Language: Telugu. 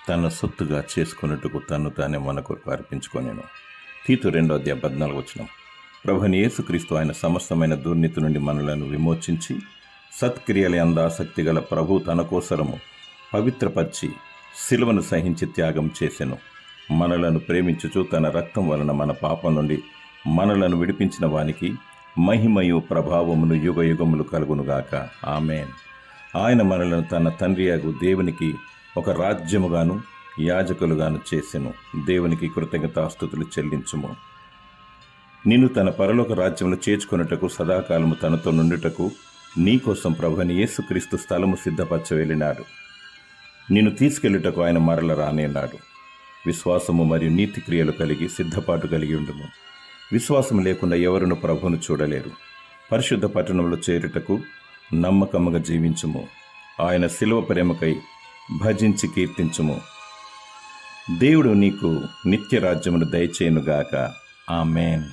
తన సొత్తుగా చేసుకున్నట్టుకు తను తానే మన కొరకు అర్పించుకొనెను. తీతు 2:14 ప్రభుని యేసుక్రీస్తు ఆయన సమస్తమైన దుర్నీతి నుండి మనలను విమోచించి సత్క్రియల యందు ఆసక్తి గల ప్రభు తన కోసరము పవిత్రపరిచి శిలువను సహించి త్యాగం చేసెను. మనలను ప్రేమించుచు తన రక్తం వలన మన పాపం నుండి మనలను విడిపించిన వానికి మహిమయు ప్రభావమును యుగ యుగములు కలుగునుగాక. ఆమేన్. ఆయన మనలను తన తండ్రియగు దేవునికి ఒక రాజ్యముగాను యాజకులుగాను చేసెను. దేవునికి కృతజ్ఞతాస్తుతులు చెల్లించుము. నిన్ను తన పరలోక రాజ్యమును చేర్చుకొనుటకు సదాకాలము తనతో నుండుటకు నీకోసం ప్రభుని యేసుక్రీస్తు స్థలము సిద్ధపరచ వెళ్ళినాడు. నిన్ను తీసుకెళ్ళుటకు ఆయన మరల రానేనాడు. విశ్వాసము మరియు నీతి క్రియలు కలిగి సిద్ధపాటు కలిగి ఉండుము. విశ్వాసం లేకుండా ఎవరును ప్రభువును చూడలేరు. పరిశుద్ధ పట్టణంలో చేరుటకు నమ్మకముగా జీవించుము. ఆయన శిలువ ప్రేమకై భజించి కీర్తించుము. దేవుడు నీకు నిత్య రాజ్యమును దయచేయునుగాక. ఆమేన్.